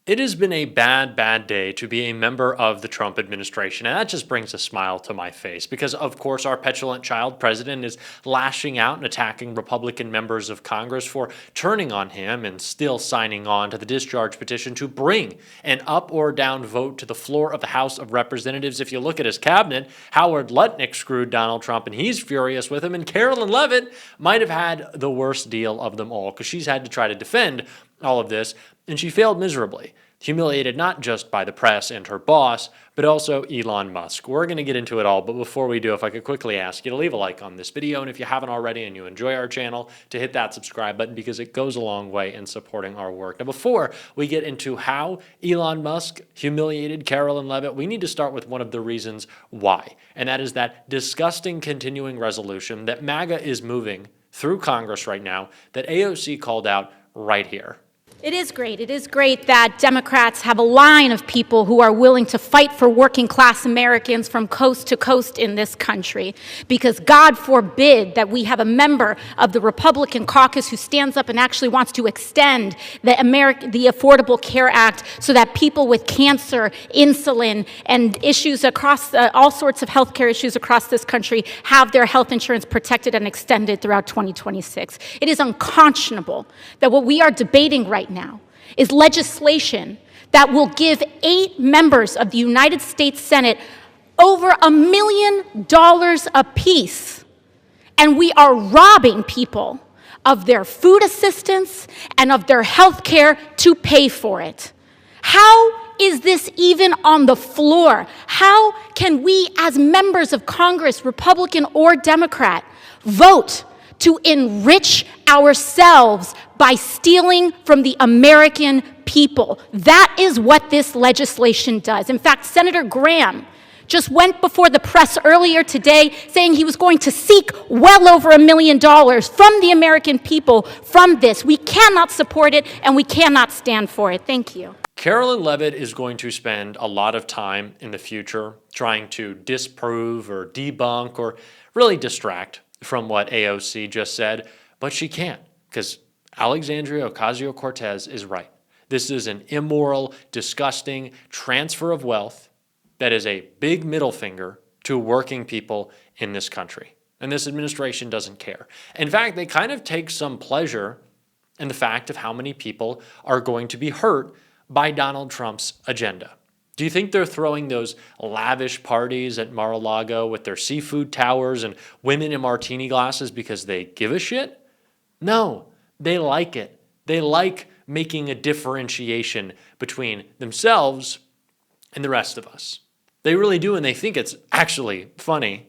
It has been a bad day to be a member of the Trump administration, and that just brings a smile to my face because, of course, our petulant child president is lashing out and attacking Republican members of Congress for turning on him and still signing on to the discharge petition to bring an up or down vote to the floor of the House of Representatives. If you look at his cabinet, Howard Lutnick screwed Donald Trump, and he's furious with him, and Carolyn Leavitt might have had the worst deal of them all because she's had to try to defend all of this, and she failed miserably, humiliated not just by the press and her boss, but also Elon Musk. We're going to get into it all, but before we do, if I could quickly ask you to leave a like on this video, and if you haven't already and you enjoy our channel, to hit that subscribe button because it goes a long way in supporting our work. Now, before we get into how Elon Musk humiliated Carolyn Leavitt, we need to start with one of the reasons why, and that is that disgusting continuing resolution that MAGA is moving through Congress right now that AOC called out right here. It is great. It is great that Democrats have a line of people who are willing to fight for working class Americans from coast to coast in this country, because God forbid that we have a member of the Republican caucus who stands up and actually wants to extend the Affordable Care Act so that people with cancer, insulin, and issues across all sorts of healthcare issues across this country have their health insurance protected and extended throughout 2026. It is unconscionable that what we are debating right now is legislation that will give 8 members of the United States Senate over $1 million apiece. And we are robbing people of their food assistance and of their health care to pay for it. How is this even on the floor? How can we, as members of Congress, Republican or Democrat, vote to enrich ourselves by stealing from the American people? That is what this legislation does. In fact, Senator Graham just went before the press earlier today saying he was going to seek well over $1 million from the American people from this. We cannot support it, and we cannot stand for it. Thank you. Carolyn Leavitt is going to spend a lot of time in the future trying to disprove or debunk or really distract from what AOC just said, but she can't, because Alexandria Ocasio-Cortez is right. This is an immoral, disgusting transfer of wealth that is a big middle finger to working people in this country. And this administration doesn't care. In fact, they kind of take some pleasure in the fact of how many people are going to be hurt by Donald Trump's agenda. Do you think they're throwing those lavish parties at Mar-a-Lago with their seafood towers and women in martini glasses because they give a shit? No, they like it. They like making a differentiation between themselves and the rest of us. They really do, and they think it's actually funny,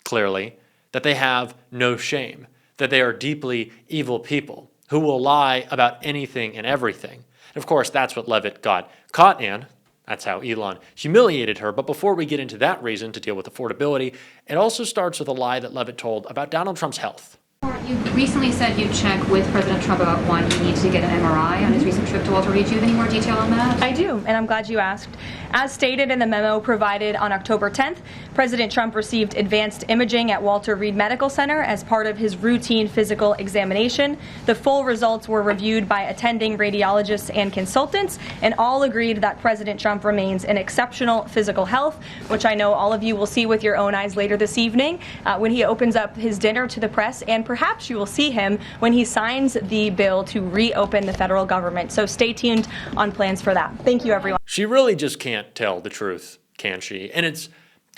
clearly, that they have no shame, that they are deeply evil people who will lie about anything and everything. And of course, that's what Leavitt got caught in. That's how Elon humiliated her. But before we get into that reason to deal with affordability, it also starts with a lie that Leavitt told about Donald Trump's health. You recently said you'd check with President Trump about one, he needs to get an MRI on his recent trip to Walter Reed. Do you have any more detail on that? I do, and I'm glad you asked. As stated in the memo provided on October 10th, President Trump received advanced imaging at Walter Reed Medical Center as part of his routine physical examination. The full results were reviewed by attending radiologists and consultants, and all agreed that President Trump remains in exceptional physical health, which I know all of you will see with your own eyes later this evening when he opens up his dinner to the press, and perhaps you will see him when he signs the bill to reopen the federal government. So stay tuned on plans for that. Thank you, everyone. She really just can't tell the truth, can she? And it's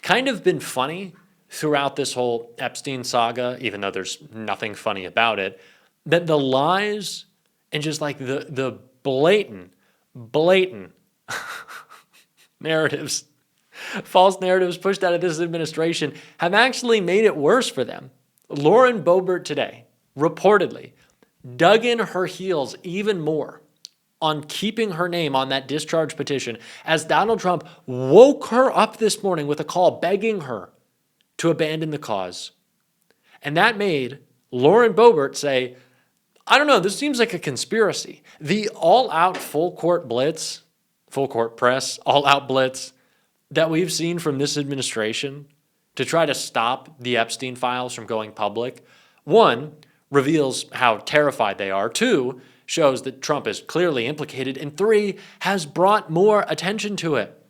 kind of been funny throughout this whole Epstein saga, even though there's nothing funny about it, that the lies and just like the blatant narratives, false narratives pushed out of this administration have actually made it worse for them. Lauren Boebert today reportedly dug in her heels even more on keeping her name on that discharge petition as Donald Trump woke her up this morning with a call begging her to abandon the cause. And that made Lauren Boebert say, I don't know, this seems like a conspiracy. The all-out full court press, all-out blitz that we've seen from this administration to try to stop the Epstein files from going public, one, reveals how terrified they are. Two, shows that Trump is clearly implicated, and 3, has brought more attention to it.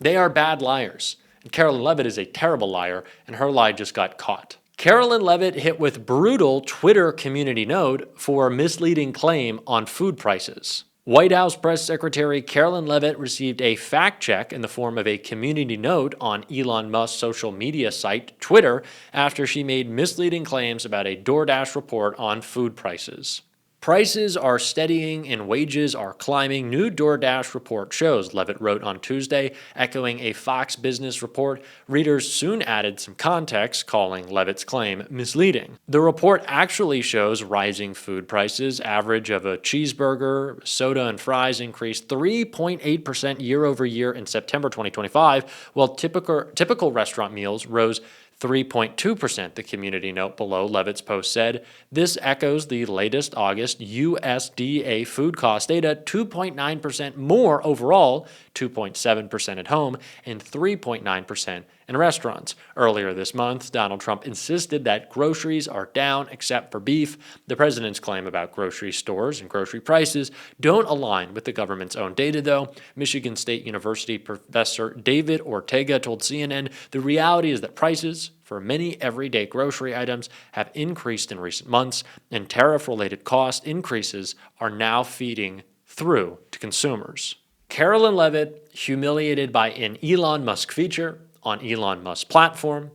They are bad liars. And Carolyn Leavitt is a terrible liar, and her lie just got caught. Carolyn Leavitt hit with brutal Twitter community note for misleading claim on food prices. White House Press Secretary Carolyn Leavitt received a fact check in the form of a community note on Elon Musk's social media site, Twitter, after she made misleading claims about a DoorDash report on food prices. Prices are steadying and wages are climbing, new DoorDash report shows, Leavitt wrote on Tuesday, echoing a Fox Business report. Readers soon added some context, calling Leavitt's claim misleading. The report actually shows rising food prices. Average of a cheeseburger, soda, and fries increased 3.8% year over year in September 2025, while typical restaurant meals rose 3.2%, the community note below Leavitt's post said. This echoes the latest August USDA food cost data, 2.9% more overall, 2.7% at home, and 3.9% in restaurants. Earlier this month, Donald Trump insisted that groceries are down except for beef. The president's claim about grocery stores and grocery prices don't align with the government's own data, though. Michigan State University professor David Ortega told CNN the reality is that prices for many everyday grocery items have increased in recent months, and tariff-related cost increases are now feeding through to consumers. Carolyn Leavitt humiliated by an Elon Musk feature on Elon Musk's platform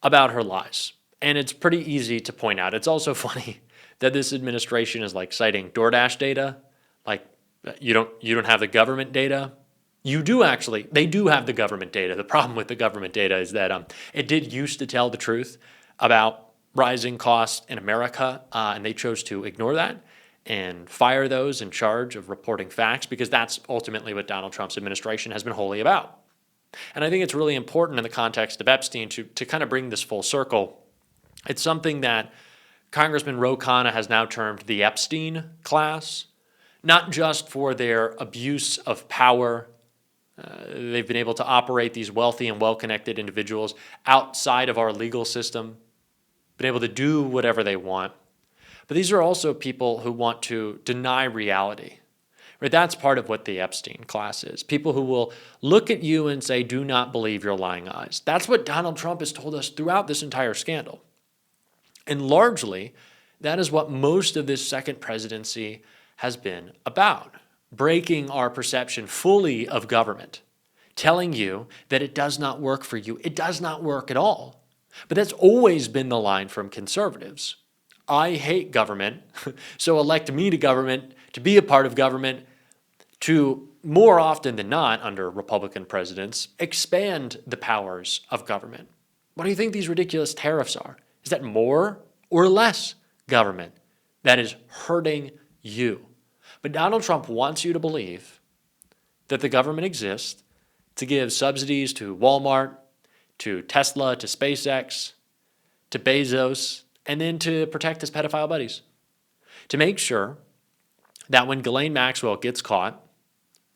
about her lies. And it's pretty easy to point out. It's also funny that this administration is like citing DoorDash data, like you don't have the government data. You do actually, they do have the government data. The problem with the government data is that it did used to tell the truth about rising costs in America, and they chose to ignore that and fire those in charge of reporting facts, because that's ultimately what Donald Trump's administration has been wholly about. And I think it's really important in the context of Epstein to kind of bring this full circle. It's something that Congressman Ro Khanna has now termed the Epstein class, not just for their abuse of power. They've been able to operate these wealthy and well-connected individuals outside of our legal system, been able to do whatever they want. But these are also people who want to deny reality. Right? That's part of what the Epstein class is. People who will look at you and say, do not believe your lying eyes. That's what Donald Trump has told us throughout this entire scandal. And largely, that is what most of this second presidency has been about. Breaking our perception fully of government. Telling you that it does not work for you. It does not work at all. But that's always been the line from conservatives. I hate government, so elect me to government, to be a part of government, to more often than not, under Republican presidents, expand the powers of government. What do you think these ridiculous tariffs are? Is that more or less government that is hurting you? But Donald Trump wants you to believe that the government exists to give subsidies to Walmart, to Tesla, to SpaceX, to Bezos, and then to protect his pedophile buddies. To make sure that when Ghislaine Maxwell gets caught,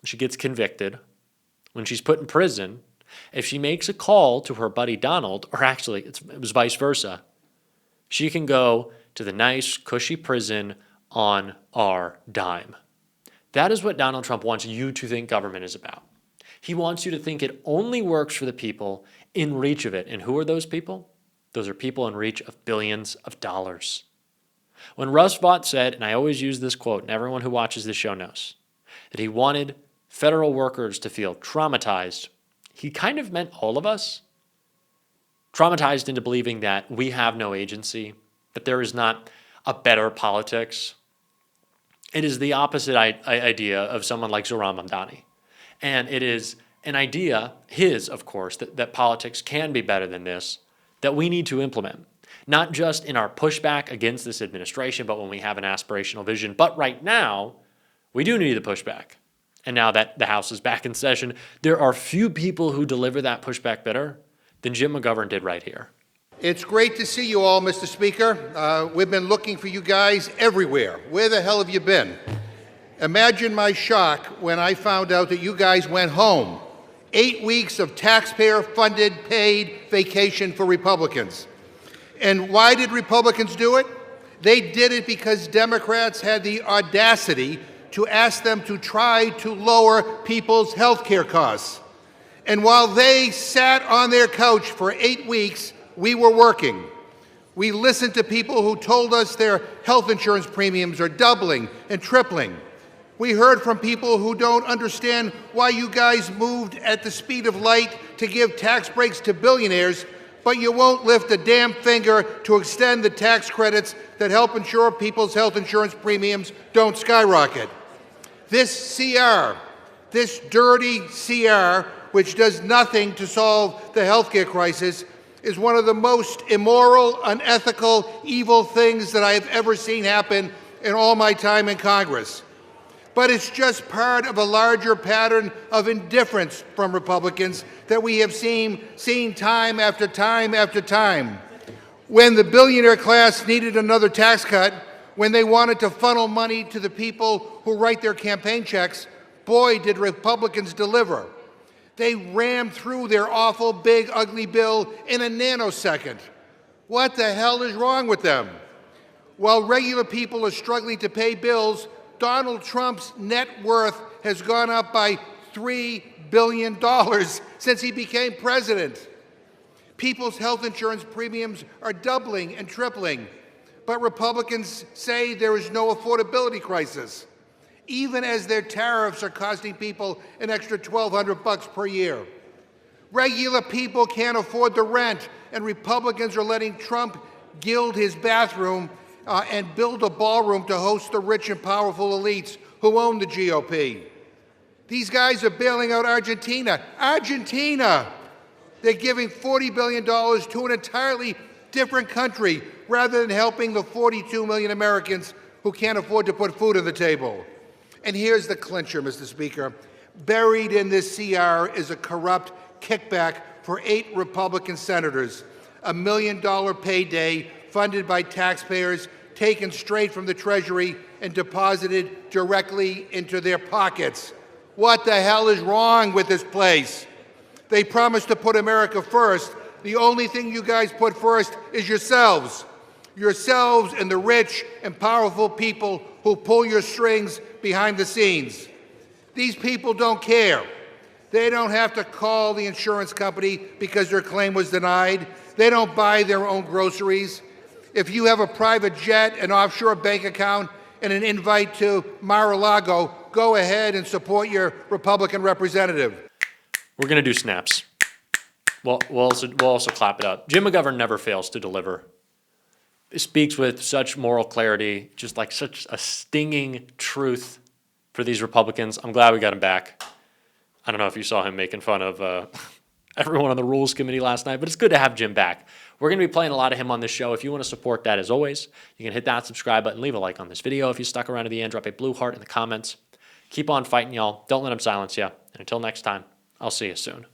she gets convicted, when she's put in prison, if she makes a call to her buddy Donald, or actually it was vice versa, she can go to the nice, cushy prison on our dime. That is what Donald Trump wants you to think government is about. He wants you to think it only works for the people in reach of it. And who are those people? Those are people in reach of billions of dollars. When Russ Vought said, and I always use this quote, and everyone who watches this show knows, that he wanted federal workers to feel traumatized, he kind of meant all of us. Traumatized into believing that we have no agency, that there is not a better politics. It is the opposite idea of someone like Zohran Mamdani. And it is an idea, his, of course, that politics can be better than this, that we need to implement. Not just in our pushback against this administration, but when we have an aspirational vision. But right now, we do need the pushback. And now that the House is back in session, there are few people who deliver that pushback better than Jim McGovern did right here. It's great to see you all, Mr. Speaker. We've been looking for you guys everywhere. Where the hell have you been? Imagine my shock when I found out that you guys went home. 8 weeks of taxpayer-funded, paid vacation for Republicans. And why did Republicans do it? They did it because Democrats had the audacity to ask them to try to lower people's health care costs. And while they sat on their couch for 8 weeks, we were working. We listened to people who told us their health insurance premiums are doubling and tripling. We heard from people who don't understand why you guys moved at the speed of light to give tax breaks to billionaires, but you won't lift a damn finger to extend the tax credits that help ensure people's health insurance premiums don't skyrocket. This CR, this dirty CR, which does nothing to solve the healthcare crisis, is one of the most immoral, unethical, evil things that I have ever seen happen in all my time in Congress. But it's just part of a larger pattern of indifference from Republicans that we have seen time after time after time. When the billionaire class needed another tax cut, when they wanted to funnel money to the people who write their campaign checks, boy, did Republicans deliver. They rammed through their awful, big, ugly bill in a nanosecond. What the hell is wrong with them? While regular people are struggling to pay bills, Donald Trump's net worth has gone up by $3 billion since he became president. People's health insurance premiums are doubling and tripling, but Republicans say there is no affordability crisis, even as their tariffs are costing people an extra $1,200 per year. Regular people can't afford the rent, and Republicans are letting Trump gild his bathroom and build a ballroom to host the rich and powerful elites who own the GOP. These guys are bailing out Argentina. Argentina! They're giving $40 billion to an entirely different country rather than helping the 42 million Americans who can't afford to put food on the table. And here's the clincher, Mr. Speaker. Buried in this CR is a corrupt kickback for 8 Republican senators, a $1 million payday funded by taxpayers, taken straight from the Treasury and deposited directly into their pockets. What the hell is wrong with this place? They promised to put America first. The only thing you guys put first is yourselves. Yourselves and the rich and powerful people who pull your strings behind the scenes. These people don't care. They don't have to call the insurance company because their claim was denied. They don't buy their own groceries. If you have a private jet, an offshore bank account, and an invite to Mar-a-Lago, go ahead and support your Republican representative. We're going to do snaps. We'll also clap it up. Jim McGovern never fails to deliver. He speaks with such moral clarity, just like such a stinging truth for these Republicans. I'm glad we got him back. I don't know if you saw him making fun of everyone on the Rules Committee last night, but it's good to have Jim back. We're going to be playing a lot of him on this show. If you want to support that, as always, you can hit that subscribe button, leave a like on this video. If you stuck around to the end, drop a blue heart in the comments. Keep on fighting, y'all. Don't let them silence you. And until next time, I'll see you soon.